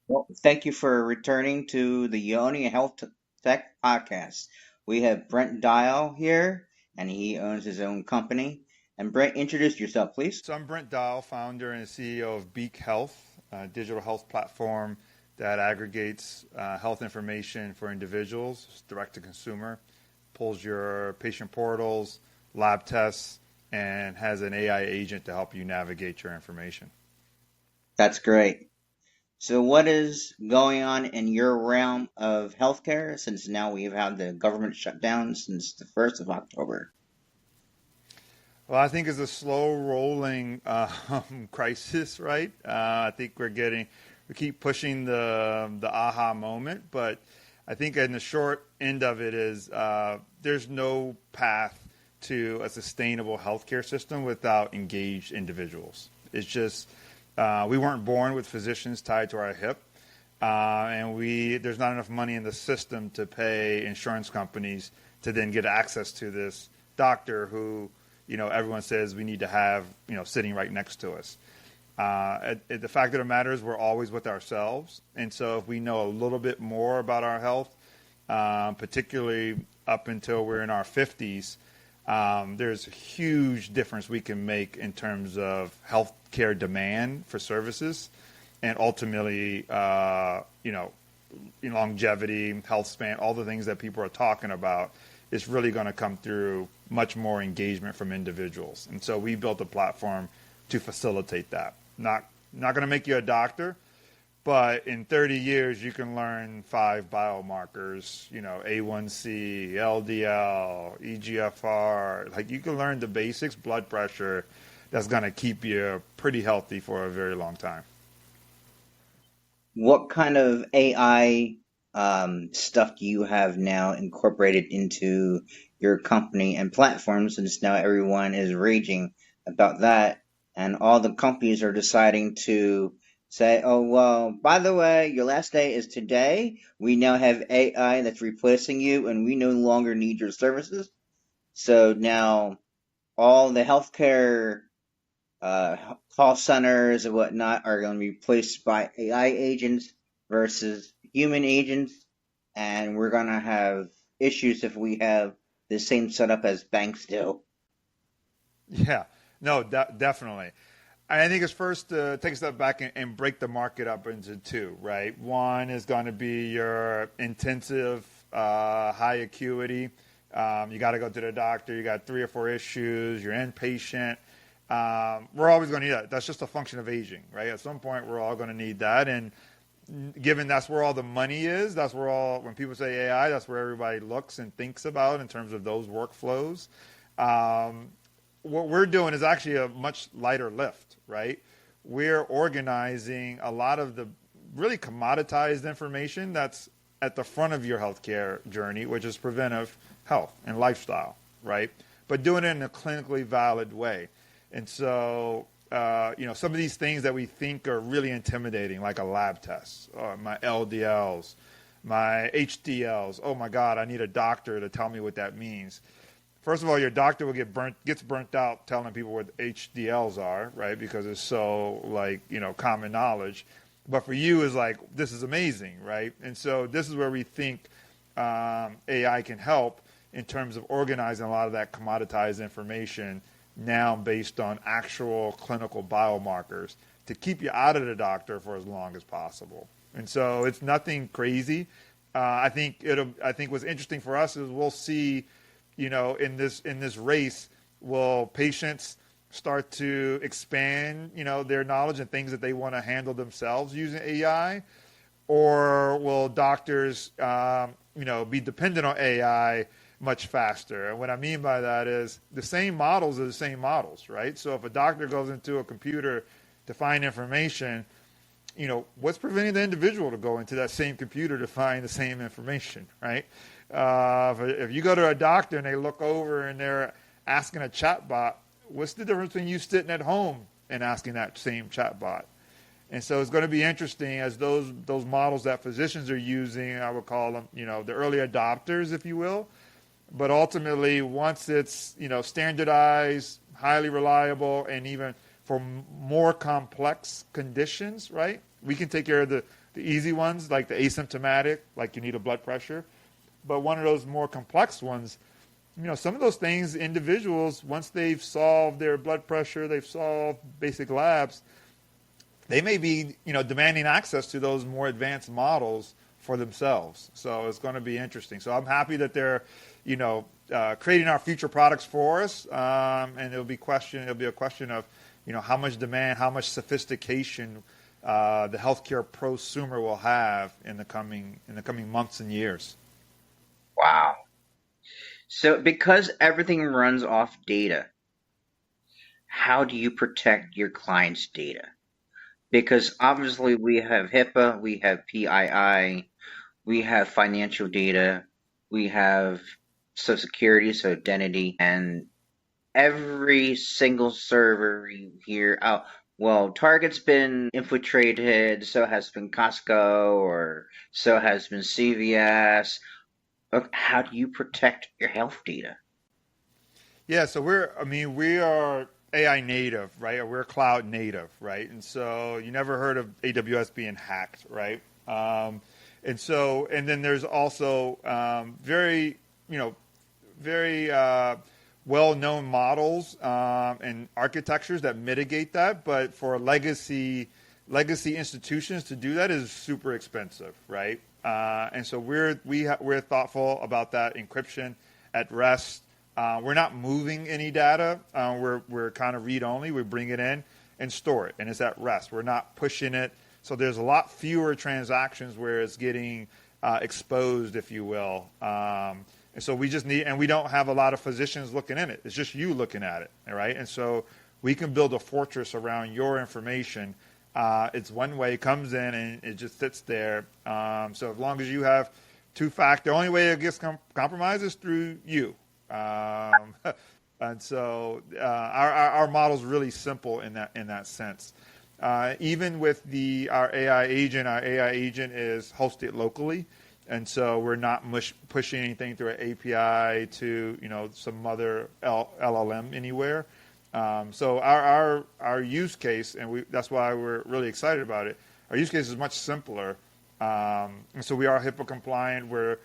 Well, thank you for returning to the Yoni Health Tech Podcast. We have Brent Dial here, and he owns his own company. And Brent, introduce yourself, please. So I'm Brent Dial, founder and CEO of Beek Health, a digital health platform that aggregates health information for individuals, direct to consumer, pulls your patient portals, lab tests, and has an AI agent to help you navigate your information. That's great. So, what is going on in your realm of healthcare since now we've had the government shutdown since the 1st of October? Well, I think it's a slow rolling crisis, right? I think we keep pushing the aha moment, but I think in the short end of it is there's no path to a sustainable healthcare system without engaged individuals. It's just we weren't born with physicians tied to our hip, and there's not enough money in the system to pay insurance companies to then get access to this doctor who everyone says we need to have sitting right next to us. The fact of the matter is we're always with ourselves, and so if we know a little bit more about our health, particularly up until we're in our 50s, there's a huge difference we can make in terms of healthcare demand for services, and ultimately, longevity, health span, all the things that people are talking about. Is really going to come through much more engagement from individuals, and so we built a platform to facilitate that. Not going to make you a doctor, but in 30 years, you can learn 5 biomarkers, A1C, LDL, EGFR. Like you can learn the basics, blood pressure, that's going to keep you pretty healthy for a very long time. What kind of AI stuff do you have now incorporated into your company and platforms? Since now everyone is raging about that, and all the companies are deciding to say, "Oh well, by the way, your last day is today. We now have AI that's replacing you, and we no longer need your services." So now all the healthcare uh, call centers and whatnot are going to be replaced by AI agents versus human agents, and we're going to have issues if we have the same setup as banks do. Yeah, no, definitely. I think it's first to take a step back and break the market up into two, right? One is going to be your intensive, high acuity. You got to go to the doctor. You got 3 or 4 issues. You're inpatient. We're always going to need that. That's just a function of aging, right? At some point, we're all going to need that. And given that's where all the money is, when people say AI, that's where everybody looks and thinks about in terms of those workflows. Um, what we're doing is actually a much lighter lift, right? We're organizing a lot of the really commoditized information that's at the front of your healthcare journey, which is preventive health and lifestyle, right? But doing it in a clinically valid way. And so, some of these things that we think are really intimidating, like a lab test, or my LDLs, my HDLs. Oh my God, I need a doctor to tell me what that means. First of all, your doctor will gets burnt out telling people what HDLs are, right? Because it's so common knowledge. But for you, is like, this is amazing, right? And so this is where we think AI can help in terms of organizing a lot of that commoditized information now based on actual clinical biomarkers to keep you out of the doctor for as long as possible. And so it's nothing crazy. I think what's interesting for us is we'll see, in this race, will patients start to expand, their knowledge and things that they want to handle themselves using AI, or will doctors, be dependent on AI much faster? And what I mean by that is the same models are the same models, right? So if a doctor goes into a computer to find information, what's preventing the individual to go into that same computer to find the same information, right? If you go to a doctor and they look over and they're asking a chatbot, what's the difference between you sitting at home and asking that same chatbot? And so it's going to be interesting as those models that physicians are using, I would call them, the early adopters, if you will. But ultimately, once it's standardized, highly reliable, and even for more complex conditions, right? We can take care of the easy ones, like the asymptomatic, like you need a blood pressure. But one of those more complex ones, some of those things, individuals, once they've solved their blood pressure, they've solved basic labs, they may be, demanding access to those more advanced models for themselves. So it's going to be interesting. So I'm happy that they're, creating our future products for us, and it'll be a question of, how much demand, how much sophistication the healthcare prosumer will have in the coming months and years. Wow. So, because everything runs off data, how do you protect your client's data? Because obviously we have HIPAA, we have PII, we have financial data, we have Social Security, so identity, and every single server you hear out. Well, Target's been infiltrated, so has been Costco, or so has been CVS. How do you protect your health data? Yeah, so we are AI native, right? Or we're cloud native, right? And so you never heard of AWS being hacked, right? And then there's also very well-known models and architectures that mitigate that. But for legacy institutions to do that is super expensive, right? And so we're thoughtful about that encryption at rest. We're not moving any data. We're kind of read only. We bring it in and store it, and it's at rest. We're not pushing it. So there's a lot fewer transactions where it's getting exposed, if you will. And so we just need, and we don't have a lot of physicians looking in it. It's just you looking at it, all right? And so we can build a fortress around your information. It's one way, it comes in and it just sits there. So as long as you have two-factor, the only way it gets compromised is through you. And so our model is really simple in that sense. Even with our AI agent is hosted locally. And so we're not pushing anything through an API to some other LLM anywhere. So our use case, and that's why we're really excited about it. Our use case is much simpler, and so we are HIPAA compliant. We're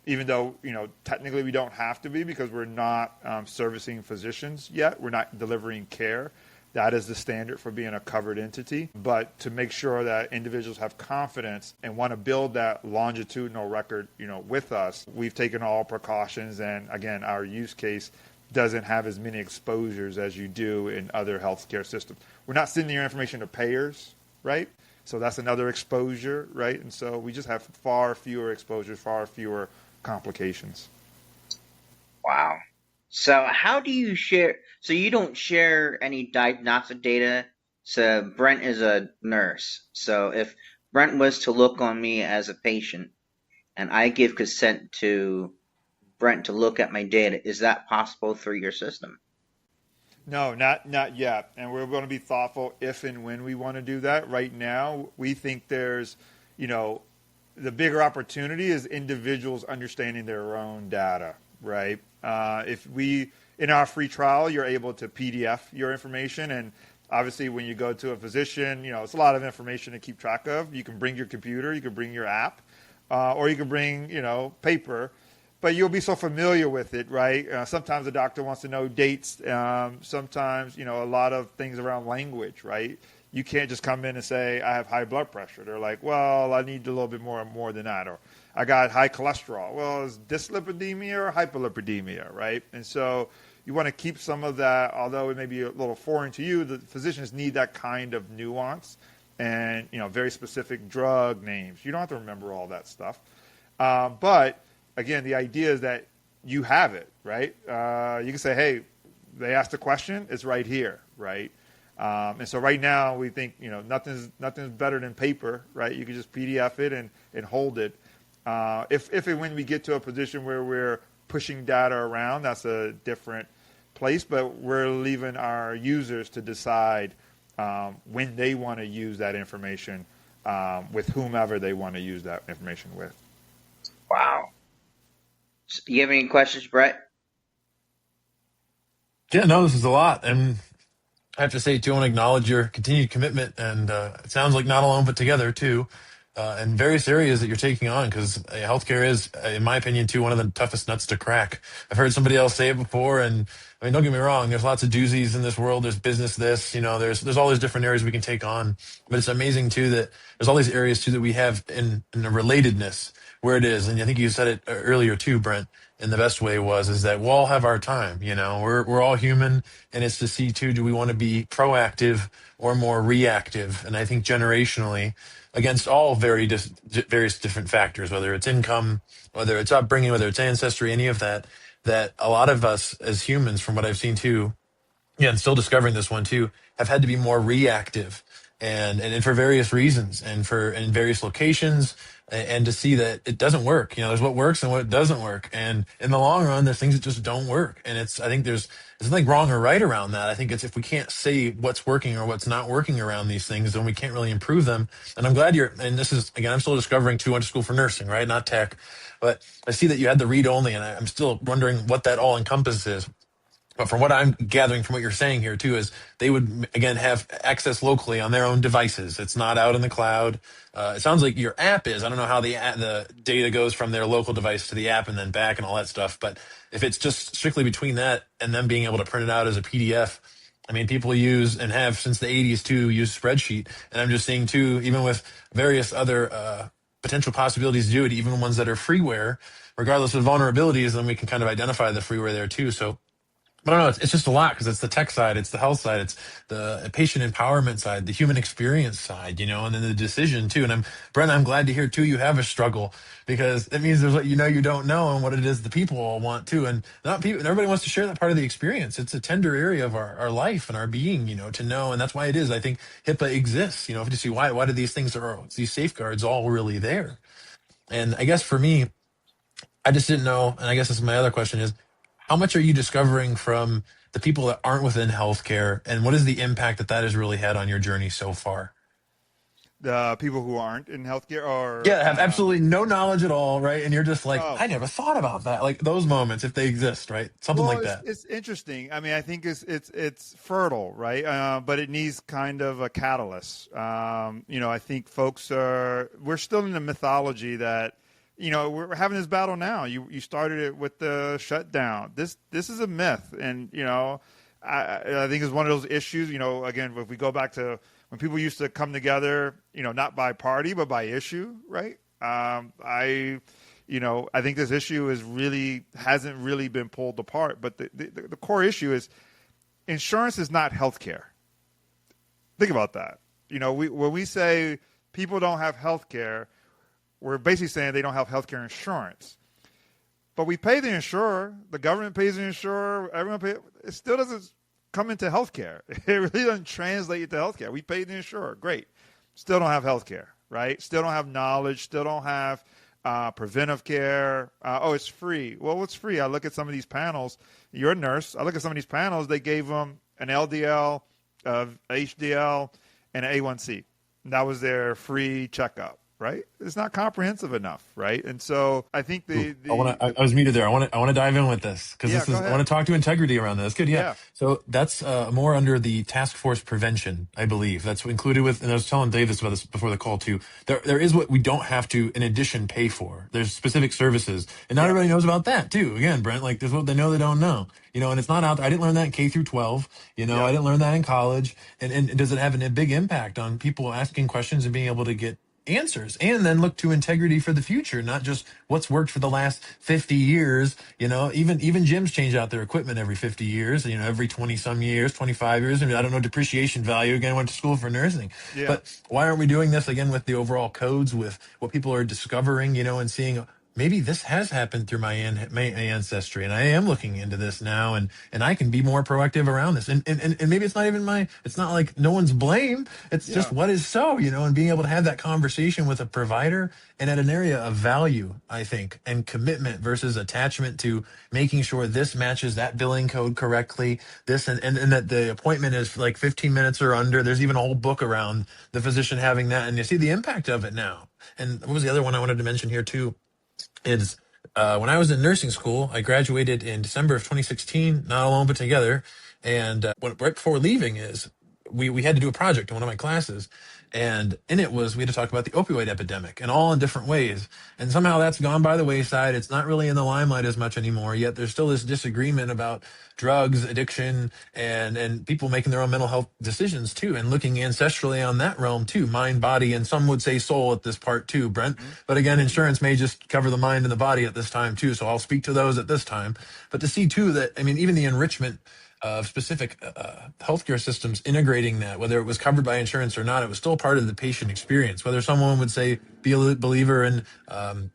even though technically we don't have to be because we're not servicing physicians yet. We're not delivering care. That is the standard for being a covered entity. But to make sure that individuals have confidence and want to build that longitudinal record, with us, we've taken all precautions. And again, our use case doesn't have as many exposures as you do in other healthcare systems. We're not sending your information to payers, right? So that's another exposure, right? And so we just have far fewer exposures, far fewer complications. Wow. So how do you share? So you don't share any diagnostic data. So Brent is a nurse. So if Brent was to look on me as a patient and I give consent to Brent to look at my data, is that possible through your system? No, not yet. And we're going to be thoughtful if and when we want to do that. Right now, we think there's, the bigger opportunity is individuals understanding their own data, right? In our free trial, you're able to PDF your information. And obviously, when you go to a physician, it's a lot of information to keep track of. You can bring your computer, you can bring your app, or you can bring, paper. But you'll be so familiar with it, right? Sometimes the doctor wants to know dates. Sometimes, a lot of things around language, right? You can't just come in and say, I have high blood pressure. They're like, well, I need a little bit more than that. Or I got high cholesterol. Well, is dyslipidemia or hyperlipidemia, right? And so you want to keep some of that, although it may be a little foreign to you, the physicians need that kind of nuance and, very specific drug names. You don't have to remember all that stuff. But again, the idea is that you have it, right? You can say, hey, they asked a question, it's right here, right? And so right now we think, nothing's better than paper, right? You can just PDF it and hold it. If and when we get to a position where we're pushing data around, that's a different place, but we're leaving our users to decide when they want to use that information with whomever they want to use that information with. Wow. Do you have any questions, Brett? Yeah, no, this is a lot. And I have to say too, I want to acknowledge your continued commitment, and it sounds like not alone but together too, in various areas that you're taking on. Because healthcare is, in my opinion, too, one of the toughest nuts to crack. I've heard somebody else say it before, and I mean, don't get me wrong. There's lots of doozies in this world. There's business, this, there's all these different areas we can take on. But it's amazing too that there's all these areas too that we have in a relatedness where it is. And I think you said it earlier too, Brent. And the best way is that we'll all have our time. We're all human, and it's to see too, do we want to be proactive or more reactive? And I think generationally, against all various different factors, whether it's income, whether it's upbringing, whether it's ancestry, any of that, that a lot of us as humans, from what I've seen too, yeah, and still discovering this one too, have had to be more reactive, and for various reasons, and for in various locations, and to see that it doesn't work. There's what works and what doesn't work, and in the long run, there's things that just don't work. And I think there's nothing wrong or right around that. I think it's if we can't say what's working or what's not working around these things, then we can't really improve them. And I'm glad and this is again, I'm still discovering too. I went to school for nursing, right? Not tech, but I see that you had the read only, and I'm still wondering what that all encompasses. But from what I'm gathering from what you're saying here too, is they would again have access locally on their own devices. It's not out in the cloud. It sounds like your app is. I don't know how the data goes from their local device to the app and then back and all that stuff. But if it's just strictly between that and them being able to print it out as a PDF, I mean, people use and have since the 80s too use spreadsheet. And I'm just seeing too, even with various other potential possibilities to do it, even ones that are freeware, regardless of vulnerabilities, then we can kind of identify the freeware there too. So but I don't know. It's just a lot because it's the tech side, it's the health side, it's the patient empowerment side, the human experience side, and then the decision too. And Brent, I'm glad to hear too you have a struggle because it means there's what you don't know and what it is the people all want too. And not people, and everybody wants to share that part of the experience. It's a tender area of our life and our being, to know. And that's why it is. I think HIPAA exists, to see why do these things are these safeguards all really there. And I guess for me, I just didn't know, and I guess this is my other question is, how much are you discovering from the people that aren't within healthcare, and what is the impact that has really had on your journey so far? The people who aren't in healthcare, or Yeah, have absolutely no knowledge at all, right? And you're just like, oh, I never thought about that. Like those moments, if they exist, right? Something well, like that. it's interesting. I mean, I think it's fertile, right? But it needs kind of a catalyst. I think we're still in the mythology that we're having this battle now. You started it with the shutdown. This is a myth, and I think it's one of those issues. Again, if we go back to when people used to come together, not by party but by issue, right? I think this issue hasn't really been pulled apart. But the core issue is insurance is not healthcare. Think about that. When we say people don't have healthcare, we're basically saying they don't have healthcare insurance. But we pay the insurer, the government pays the insurer, everyone pays. It still doesn't come into healthcare. It really doesn't translate into healthcare. We pay the insurer, great. Still don't have healthcare, right? Still don't have knowledge, still don't have preventive care. It's free. Well, what's free? I look at some of these panels. You're a nurse. I look at some of these panels. They gave them an LDL, HDL, and an A1C. And that was their free checkup. Right, it's not comprehensive enough, right? And so I think I was muted there. I want to dive in with this because I want to talk to integrity around this. Good, yeah. So that's more under the task force prevention, I believe. That's included with. And I was telling Dave this about this before the call too. There is what we don't have to, in addition, pay for. There's specific services, and not everybody knows about that too. Again, Brent, like there's what they know they don't know. And it's not out there. I didn't learn that in K through 12. I didn't learn that in college. And does it have a big impact on people asking questions and being able to get answers, and then look to integrity for the future, not just what's worked for the last 50 years. Even gyms change out their equipment every 50 years, every 20 some years, 25 years. I mean, I don't know depreciation value. Again, I went to school for nursing. Yeah. But why aren't we doing this again with the overall codes, with what people are discovering, and seeing maybe this has happened through my ancestry, and I am looking into this now, and I can be more proactive around this. And maybe it's not even it's not like no one's blame. It's just what is so, and being able to have that conversation with a provider and at an area of value, I think, and commitment versus attachment to making sure this matches that billing code correctly, this and that the appointment is like 15 minutes or under. There's even a whole book around the physician having that, and you see the impact of it now. And what was the other one I wanted to mention here too? Is when I was in nursing school, I graduated in December of 2016, not alone but together. Right before leaving is we had to do a project in one of my classes, and in it was we had to talk about the opioid epidemic and all in different ways. And somehow that's gone by the wayside. It's not really in the limelight as much anymore. Yet there's still this disagreement about drugs, addiction, and people making their own mental health decisions too, and looking ancestrally on that realm too, mind, body, and some would say soul at this part too, Brent. But again, insurance may just cover the mind and the body at this time too. So I'll speak to those at this time. But to see too that, I mean, even the enrichment of specific healthcare systems integrating that, whether it was covered by insurance or not, it was still part of the patient experience. Whether someone would say be a believer in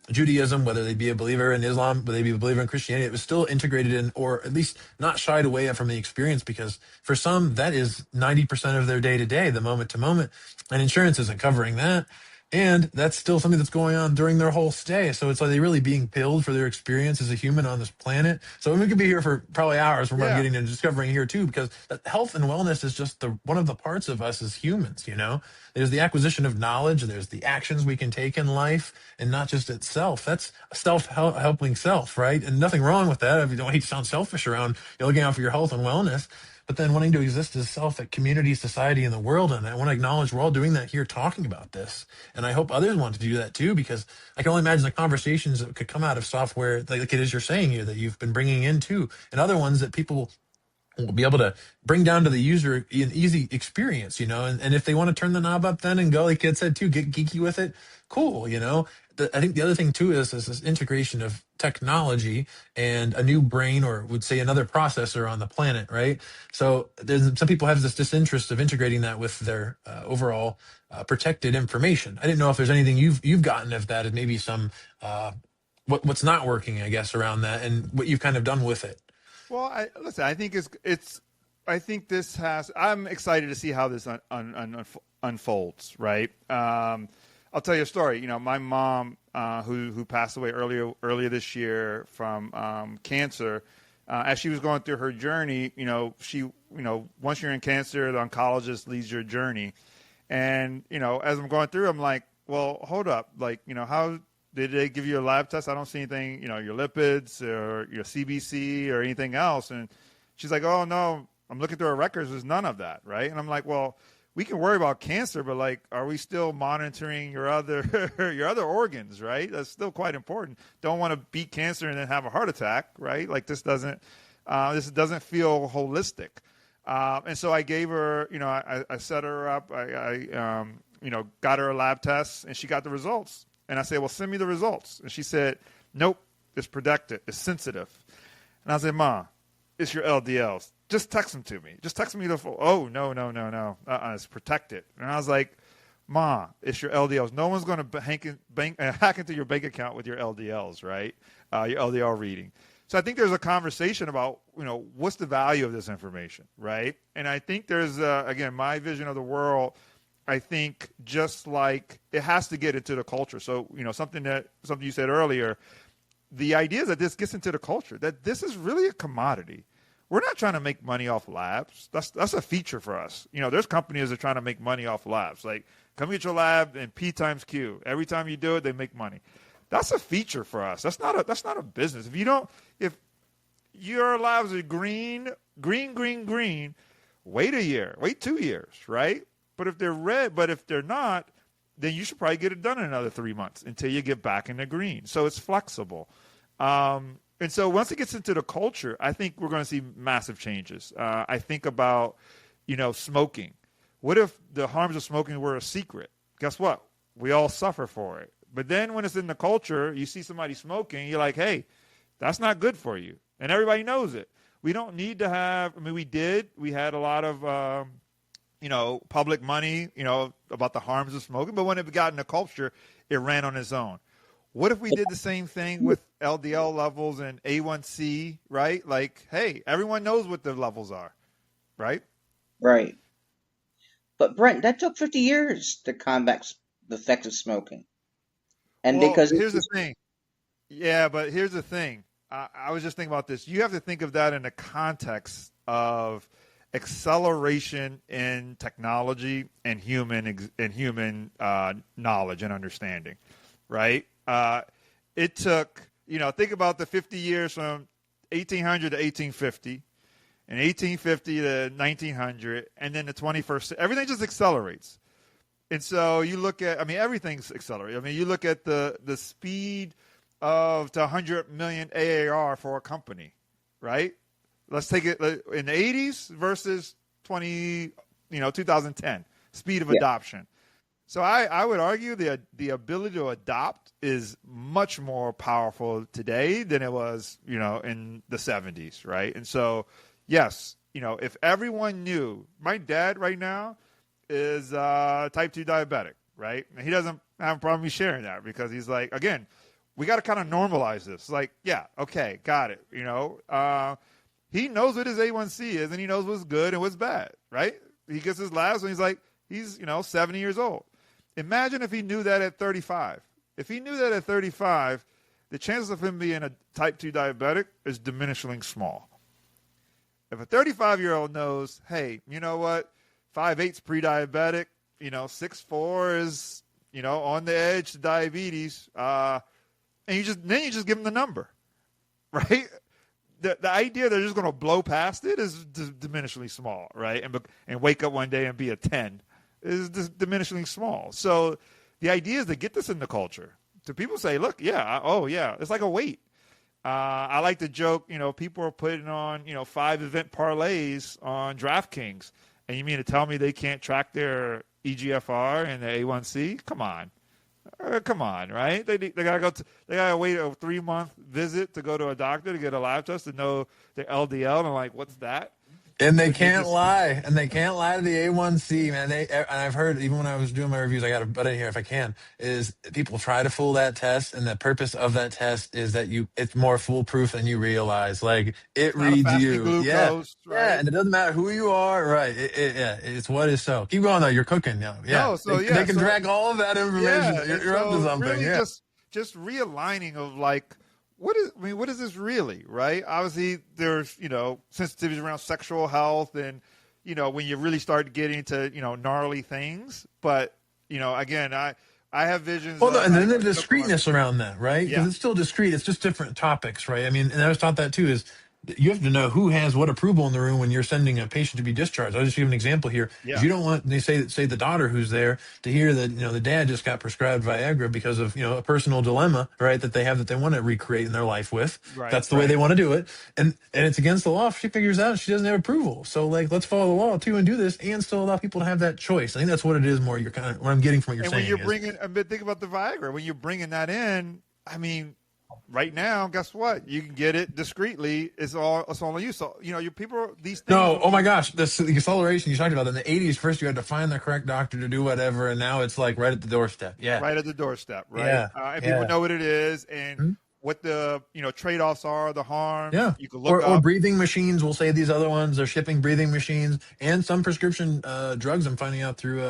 Judaism, whether they be a believer in Islam, whether they be a believer in Christianity, it was still integrated in, or at least not shied away from the experience, because for some that is 90% of their day to day, the moment to moment, and insurance isn't covering that. And that's still something that's going on during their whole stay. So it's like they really being billed for their experience as a human on this planet. So we could be here for probably hours from what I'm Yeah. getting and discovering here too, because health and wellness is just one of the parts of us as humans, you know? There's the acquisition of knowledge, there's the actions we can take in life, and not just itself. That's a self-helping self, right? And nothing wrong with that. If you don't hate to sound selfish around, looking out for your health and wellness, but then wanting to exist as self at community, society, and the world. And I want to acknowledge we're all doing that here, talking about this. And I hope others want to do that too, because I can only imagine the conversations that could come out of software, like it is you're saying here, that you've been bringing in too, and other ones that people will be able to bring down to the user an easy experience, and if they want to turn the knob up then and go, like Kid said too, get geeky with it, cool. I think the other thing too is this integration of technology and a new brain, or would say another processor on the planet, right? So there's some people have this disinterest of integrating that with their overall protected information. I didn't know if there's anything you've gotten of that, and maybe some what's not working, I guess, around that, and what you've kind of done with it. Well, listen. I think it's. I think this has. I'm excited to see how this unfolds. Right. I'll tell you a story. My mom, who passed away earlier this year from cancer, as she was going through her journey, she, once you're in cancer, the oncologist leads your journey, and as I'm going through, I'm like, well, hold up, like, how did they give you a lab test? I don't see anything, your lipids or your CBC or anything else. And she's like, oh, no, I'm looking through our records. There's none of that, right? And I'm like, well, we can worry about cancer, but, like, are we still monitoring your other your other organs, right? That's still quite important. Don't want to beat cancer and then have a heart attack, right? Like, this doesn't feel holistic. And so I gave her, I set her up. I got her a lab test, and she got the results. And I said, well, send me the results. And she said, nope, it's protected. It's sensitive. And I said, Ma, it's your LDLs. Just text them to me. Just text me the full. Oh, no. It's protected. And I was like, Ma, it's your LDLs. No one's going to hack into your bank account with your LDLs, right? Your LDL reading. So I think there's a conversation about, what's the value of this information, right? And I think there's, again, my vision of the world, I think just like it has to get into the culture. So, something you said earlier, the idea is that this gets into the culture, that this is really a commodity. We're not trying to make money off labs. That's a feature for us. There's companies that are trying to make money off labs. Like, come get your lab and P times Q. Every time you do it, they make money. That's a feature for us. That's not a business. If your labs are green, wait a year, wait 2 years, right? But if they're red, but if they're not, then you should probably get it done in another 3 months until you get back in the green. So it's flexible. And so once it gets into the culture, I think we're going to see massive changes. I think about, smoking. What if the harms of smoking were a secret? Guess what? We all suffer for it. But then when it's in the culture, you see somebody smoking, you're like, hey, that's not good for you. And everybody knows it. We don't need to have, we had a lot of, public money, about the harms of smoking. But when it got in the culture, it ran on its own. What if we did the same thing with LDL levels and A1C, right? Like, hey, everyone knows what the levels are, right? Right. But Brent, that took 50 years to combat the effects of smoking. And Well, because here's the thing. Yeah, but here's the thing. I was just thinking about this. You have to think of that in the context of acceleration in technology and human knowledge and understanding, right? It took, think about the 50 years from 1800 to 1850, in 1850 to 1900, and then the 21st, everything just accelerates. And so you look at, I mean, everything's accelerating. I mean, you look at the speed of to 100 million AAR for a company, right? Let's take it in the 80s versus 2010, speed of adoption. So I would argue the ability to adopt is much more powerful today than it was, in the 70s, right? And so, yes, if everyone knew, my dad right now is type 2 diabetic, right? And he doesn't have a problem me sharing that because he's like, again, we got to kind of normalize this. Like, yeah, okay, got it. He knows what his A1C is and he knows what's good and what's bad, right? He gets his labs and he's 70 years old. Imagine if he knew that at 35. If he knew that at 35, the chances of him being a type 2 diabetic is diminishingly small. If a 35-year-old knows, hey, you know what, 5'8's pre-diabetic, 6'4 is, on the edge to diabetes, and you just give them the number, right? The idea they're just going to blow past it is diminishingly small, right? And wake up one day and be a 10 is diminishingly small. So the idea is to get this in the culture. So people say, look, it's like a weight. I like to joke, people are putting on, 5 event parlays on DraftKings. And you mean to tell me they can't track their EGFR and their A1C? Come on. Come on, right? They gotta wait a 3-month visit to go to a doctor to get a lab test to know their LDL. And I'm like, what's that? And they can't lie. And they can't lie to the A1C, man. And I've heard, even when I was doing my reviews, I got to butt in here if I can, is people try to fool that test. And the purpose of that test is that it's more foolproof than you realize. Like, it reads you. Glucose, yeah. Right? Yeah. And it doesn't matter who you are. Right. It's what is so. Keep going, though. You're cooking now. Yeah. No, so, they can track all of that information. Yeah, You're up to something. Really yeah. Just realigning of like, what is this really, right? Obviously, there's, sensitivities around sexual health and, when you really start getting into, gnarly things. But, again, I have visions. Well, and then the discreetness around that, right? Because it's still discreet. It's just different topics, right? I mean, and I was taught that too, is you have to know who has what approval in the room when you're sending a patient to be discharged. I'll just give an example here. Yeah. You don't want, they say the daughter who's there to hear that, the dad just got prescribed Viagra because of, a personal dilemma, right? That they have that they want to recreate in their life with. Right, That's the way they want to do it. And it's against the law. If she figures out she doesn't have approval. So let's follow the law too and do this and still allow people to have that choice. I think that's what it is more. You're kind of, what I'm getting from what you're saying. And when you're bringing, think about the Viagra, when you're bringing that in, I mean, right now, guess what? You can get it discreetly. It's all on you. So, your people, these things. No, oh my gosh. The acceleration you talked about in the 80s, first you had to find the correct doctor to do whatever, and now it's like right at the doorstep. Yeah. Right at the doorstep, right? Yeah. And people know what it is and what the, trade-offs are, the harms. Yeah. You can look or breathing machines. We'll say these other ones are shipping breathing machines and some prescription drugs I'm finding out through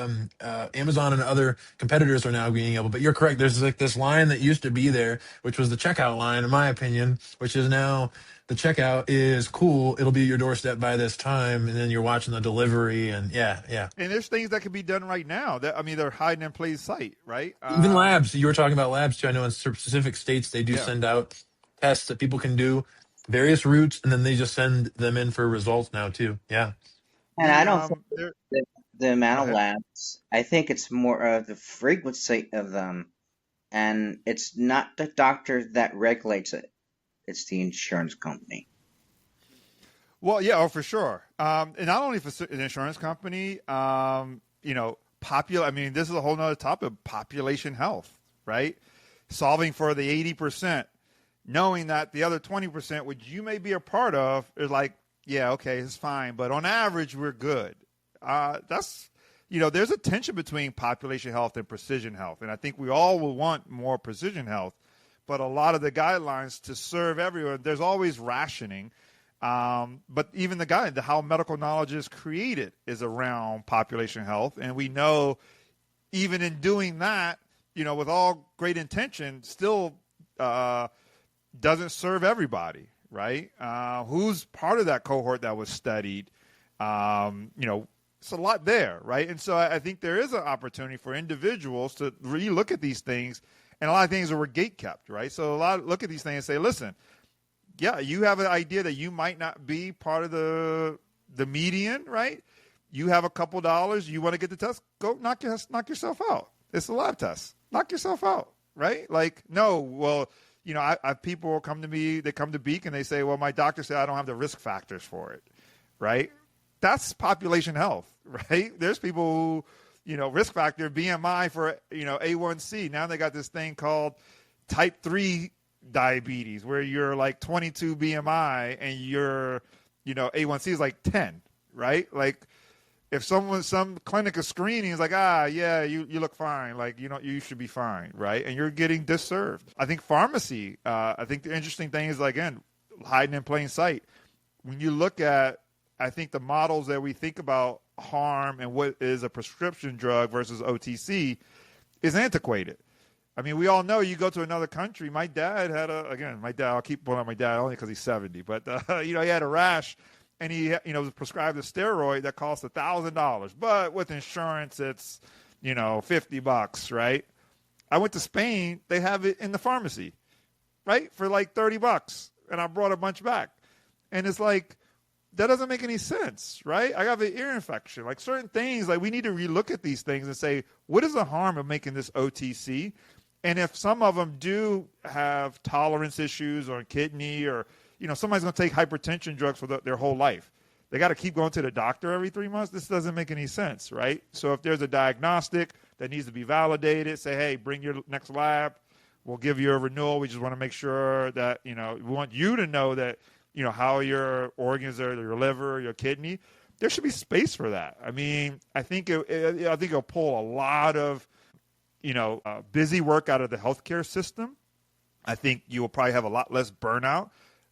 Amazon and other competitors are now being able. But you're correct. There's like this line that used to be there, which was the checkout line, in my opinion, which is now the checkout is cool. It'll be at your doorstep by this time. And then you're watching the delivery and yeah. And there's things that can be done right now that, they're hiding in plain sight, right? Even labs. You were talking about labs too. I know in specific states, they do send out tests that people can do various routes, and then they just send them in for results now too. Yeah. And I don't think the amount of labs, I think it's more of the frequency of them. And it's not the doctor that regulates it. It's the insurance company. Well, yeah, for sure. And not only for an insurance company, this is a whole nother topic, population health, right? Solving for the 80%, knowing that the other 20%, which you may be a part of, is like, yeah, okay, it's fine. But on average, we're good. There's a tension between population health and precision health. And I think we all will want more precision health. But a lot of the guidelines to serve everyone, there's always rationing. But even how medical knowledge is created is around population health. And we know even in doing that, with all great intention, still doesn't serve everybody, right? Who's part of that cohort that was studied? It's a lot there, right? And so I think there is an opportunity for individuals to really look at these things. And a lot of things that were gate kept, right? So look at these things and say, listen, yeah, you have an idea that you might not be part of the median, right? You have a couple dollars, you want to get the test, go knock yourself out. It's a lab test. Knock yourself out, right? Like, no, well, I people come to me, they come to Beek and they say, well, my doctor said I don't have the risk factors for it, right? That's population health, right? There's people who, risk factor, BMI for, A1C. Now they got this thing called type 3 diabetes where you're like 22 BMI and your, A1C is like 10, right? Like if some clinic is screening is like, yeah, you look fine. Like, you should be fine, right? And you're getting disserved. I think pharmacy, I think the interesting thing is, like, again, hiding in plain sight. When you look at, I think the models that we think about harm and what is a prescription drug versus OTC is antiquated. I mean, we all know you go to another country. My dad had I'll keep pulling on my dad only because he's 70, but, he had a rash and he, was prescribed a steroid that cost $1,000, but with insurance, it's, $50, right? I went to Spain. They have it in the pharmacy, right? For like $30. And I brought a bunch back. And it's like, that doesn't make any sense, right? I have an ear infection. Like certain things, like we need to relook at these things and say, what is the harm of making this OTC? And if some of them do have tolerance issues or kidney or, somebody's going to take hypertension drugs for their whole life. They got to keep going to the doctor every 3 months. This doesn't make any sense, right? So if there's a diagnostic that needs to be validated, say, hey, bring your next lab. We'll give you a renewal. We just want to make sure that, we want you to know that, how your organs are, your liver, your kidney. There should be space for that. I mean, I think it'll pull a lot of, busy work out of the healthcare system. I think you will probably have a lot less burnout.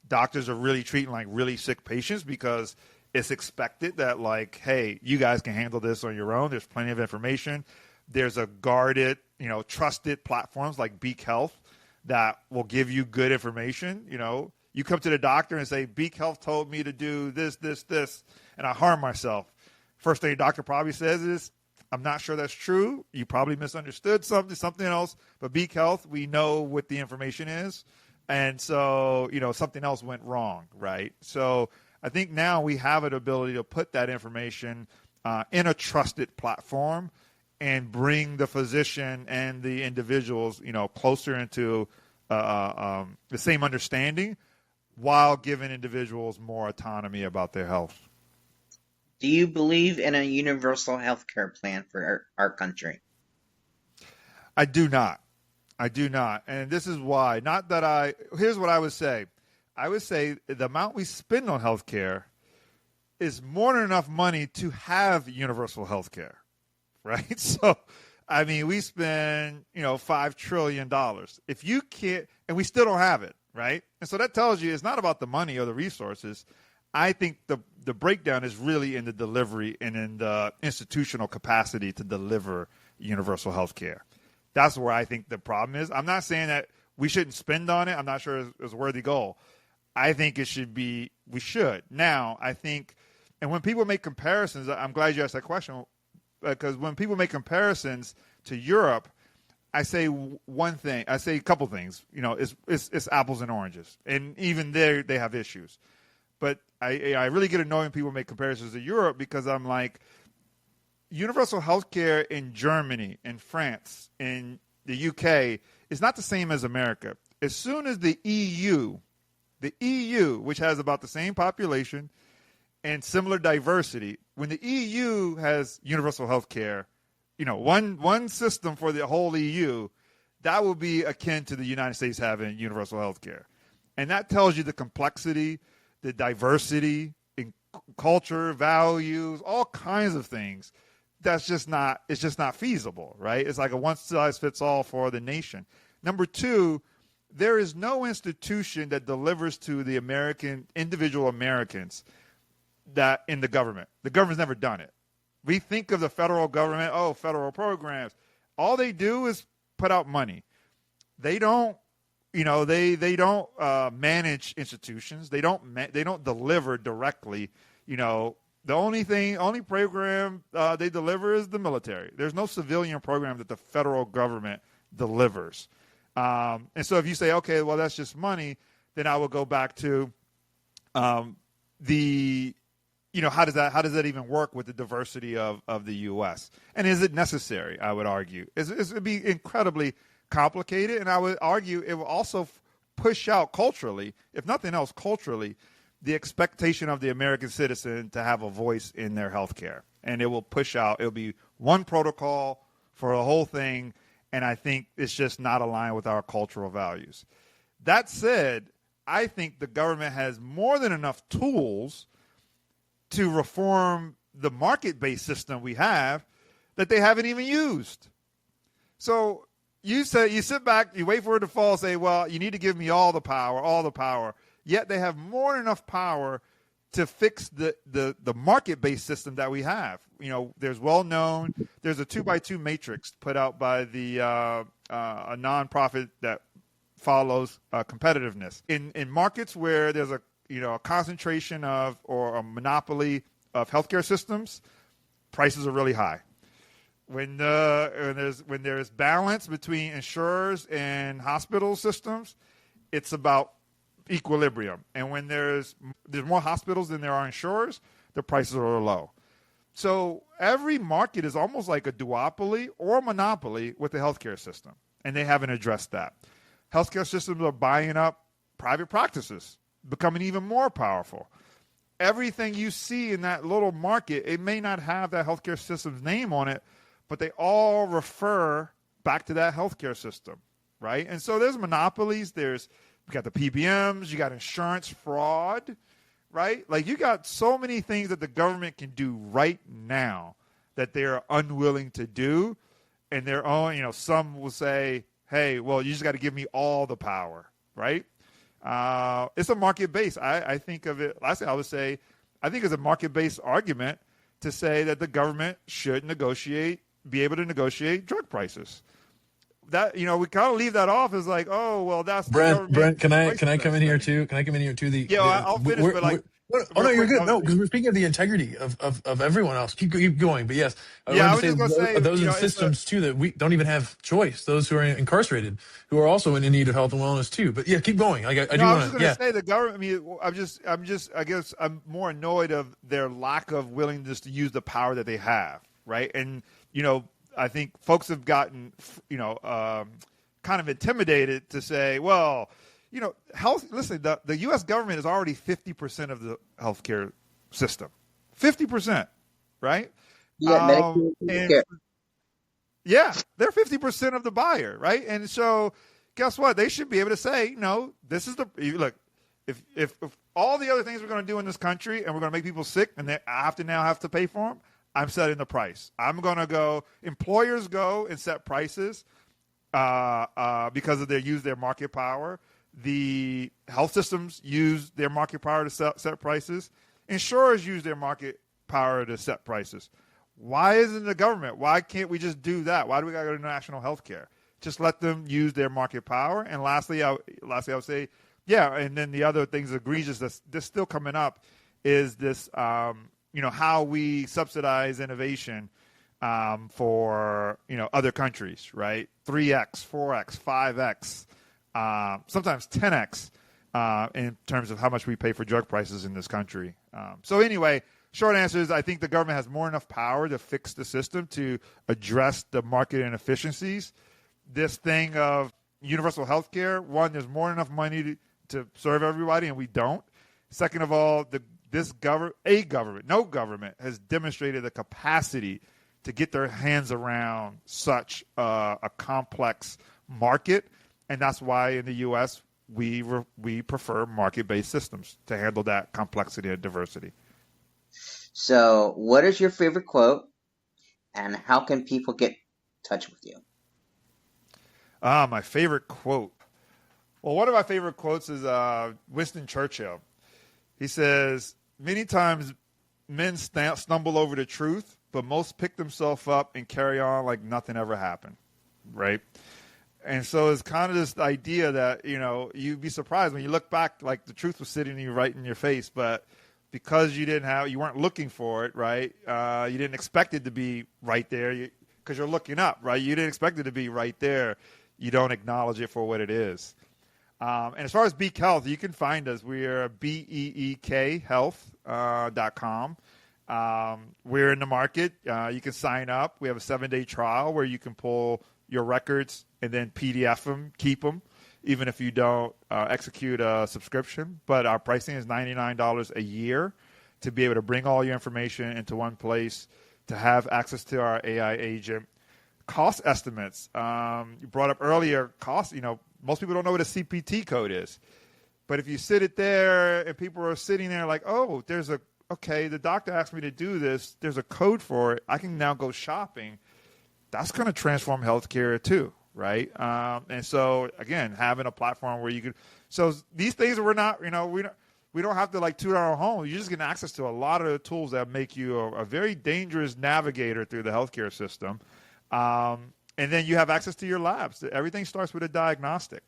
Doctors are really treating like really sick patients because it's expected that, like, hey, you guys can handle this on your own. There's plenty of information. There's a guarded, trusted platforms like Beek Health that will give you good information. You come to the doctor and say, Beek Health told me to do this, and I harm myself. First thing the doctor probably says is, I'm not sure that's true. You probably misunderstood something else. But Beek Health, we know what the information is. And so, something else went wrong, right? So I think now we have an ability to put that information in a trusted platform and bring the physician and the individuals, closer into the same understanding while giving individuals more autonomy about their health. Do you believe in a universal health care plan for our country? I do not. And this is why. Here's what I would say. I would say the amount we spend on healthcare is more than enough money to have universal healthcare, right? So, I mean, we spend, $5 trillion. If you can't, and we still don't have it, right? And so that tells you it's not about the money or the resources. I think the breakdown is really in the delivery and in the institutional capacity to deliver universal healthcare. That's where I think the problem is. I'm not saying that we shouldn't spend on it. I'm not sure it's a worthy goal. I think it should be, we should. Now, I think, and when people make comparisons, I'm glad you asked that question, because when people make comparisons to Europe, I say one thing, I say a couple things, it's apples and oranges. And even there, they have issues. But I really get annoyed when people make comparisons to Europe because I'm like, universal health care in Germany, in France, in the UK is not the same as America. As soon as the EU, which has about the same population and similar diversity, when the EU has universal health care, one system for the whole EU, that will be akin to the United States having universal health care. And that tells you the complexity, the diversity in culture, values, all kinds of things. It's just not feasible, right? It's like a one-size-fits-all for the nation. Number two, there is no institution that delivers to the individual Americans that in the government. The government's never done it. We think of the federal government, federal programs. All they do is put out money. They don't, they don't manage institutions. They don't deliver directly, The only program they deliver is the military. There's no civilian program that the federal government delivers. And so if you say, okay, well, that's just money, then I would go back to the how does that even work with the diversity of the U.S. and is it necessary? I would argue it would be incredibly complicated, and I would argue it will also push out culturally, if nothing else, culturally, the expectation of the American citizen to have a voice in their healthcare, and it will push out. It'll be one protocol for the whole thing, and I think it's just not aligned with our cultural values. That said, I think the government has more than enough tools to reform the market-based system we have that they haven't even used. So you sit back, you wait for it to fall, say, well, you need to give me all the power. Yet they have more than enough power to fix the market-based system that we have. There's well-known, there's a 2x2 matrix put out by a nonprofit that follows competitiveness. In markets where there's a concentration of or a monopoly of healthcare systems, prices are really high. When there's balance between insurers and hospital systems, it's about equilibrium. And when there's more hospitals than there are insurers, the prices are low. So every market is almost like a duopoly or a monopoly with the healthcare system, and they haven't addressed that. Healthcare systems are buying up private practices, becoming even more powerful. Everything you see in that little market, it may not have that healthcare system's name on it, but they all refer back to that healthcare system, right? And so there's monopolies. You got the PBMs, you got insurance fraud, right? Like you got so many things that the government can do right now that they're unwilling to do. And their own, some will say, hey, well, you just got to give me all the power, right? It's a market-based. I think of it, lastly, I would say, I think it's a market-based argument to say that the government should be able to negotiate drug prices. That, we kind of leave that off as like, oh, well, that's Brent, can I come in here too? Can I come in here too? I'll finish, but like, oh no, you're good. No, because we're speaking of the integrity of everyone else. Keep going. But yes, I was just going to say those in systems too that we don't even have choice. Those who are incarcerated, who are also in need of health and wellness too. But yeah, keep going. I do I was want just going to say the government. I mean, I guess I'm more annoyed of their lack of willingness to use the power that they have, right? And I think folks have gotten kind of intimidated to say, well, health. Listen, the U.S. government is already 50% of the healthcare system, 50%, right? Yeah, yeah, they're 50% of the buyer, right? And so, guess what? They should be able to say, no, this is look. If all the other things we're going to do in this country and we're going to make people sick and I have to pay for them, I'm setting the price. I'm going to go. Employers go and set prices because they use their market power. The health systems use their market power to set prices. Insurers use their market power to set prices. Why isn't the government? Why can't we just do that? Why do we got to go to national health care? Just let them use their market power. And lastly, I would say, yeah, and then the other things egregious that's still coming up is this, how we subsidize innovation for, other countries, right? 3X, 4X, 5X. Sometimes 10x in terms of how much we pay for drug prices in this country. So anyway, short answer is I think the government has more enough power to fix the system to address the market inefficiencies. This thing of universal health care, one, there's more than enough money to serve everybody, and we don't. Second of all, no government has demonstrated the capacity to get their hands around such a complex market. And that's why in the U.S. we prefer market-based systems to handle that complexity and diversity. So what is your favorite quote, and how can people get in touch with you? My favorite quote. Well, one of my favorite quotes is Winston Churchill. He says, many times men stumble over the truth, but most pick themselves up and carry on like nothing ever happened, right? And so it's kind of this idea that, you'd be surprised when you look back, like the truth was sitting you right in your face, but because you weren't looking for it, right? You didn't expect it to be right there because you're looking up, right? You didn't expect it to be right there. You don't acknowledge it for what it is. And as far as Beek Health, you can find us. We are BEEK Health.com. We're in the market. You can sign up. We have a 7-day trial where you can pull your records and then PDF them, keep them, even if you don't execute a subscription. But our pricing is $99 a year to be able to bring all your information into one place, to have access to our AI agent. Cost estimates. You brought up earlier cost. Most people don't know what a CPT code is. But if you sit it there and people are sitting there like, oh, the doctor asked me to do this. There's a code for it. I can now go shopping. That's going to transform healthcare too, right? And so, again, having a platform where you could. So these things we're not, we don't have to like toot our own home. You just get access to a lot of the tools that make you a very dangerous navigator through the healthcare system. And then you have access to your labs. Everything starts with a diagnostic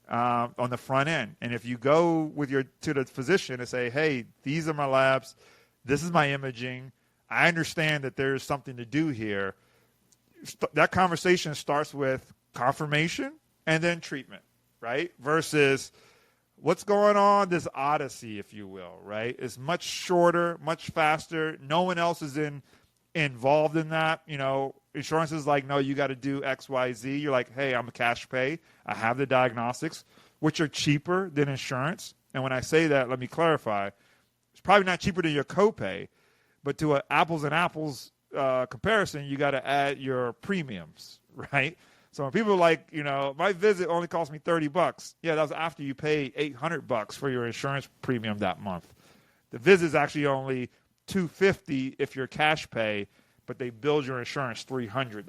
on the front end. And if you go to the physician and say, hey, these are my labs, this is my imaging, I understand that there's something to do here, that conversation starts with confirmation and then treatment, right? Versus what's going on, this odyssey, if you will, right? It's much shorter, much faster. No one else is involved in that. Insurance is like, no, you got to do X, Y, Z. You're like, hey, I'm a cash pay. I have the diagnostics, which are cheaper than insurance. And when I say that, let me clarify. It's probably not cheaper than your copay, but to an apples and apples comparison, you got to add your premiums, right? So when people are like, my visit only cost me $30. Yeah, that was after you pay $800 for your insurance premium that month. The visit is actually only $250 if you're cash pay, but they build your insurance $300.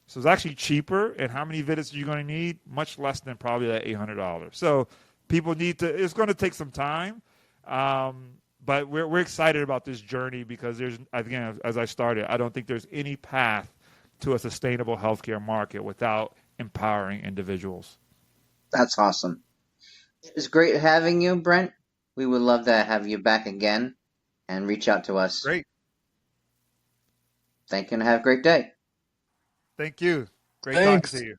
So it's actually cheaper. And how many visits are you going to need? Much less than probably that $800. So people need to. It's going to take some time, but we're excited about this journey because again, as I started, I don't think there's any path to a sustainable healthcare market without empowering individuals. That's awesome. It's great having you, Brent. We would love to have you back again and reach out to us. Great. Thank you and have a great day. Thank you. Great Thanks. talking to you.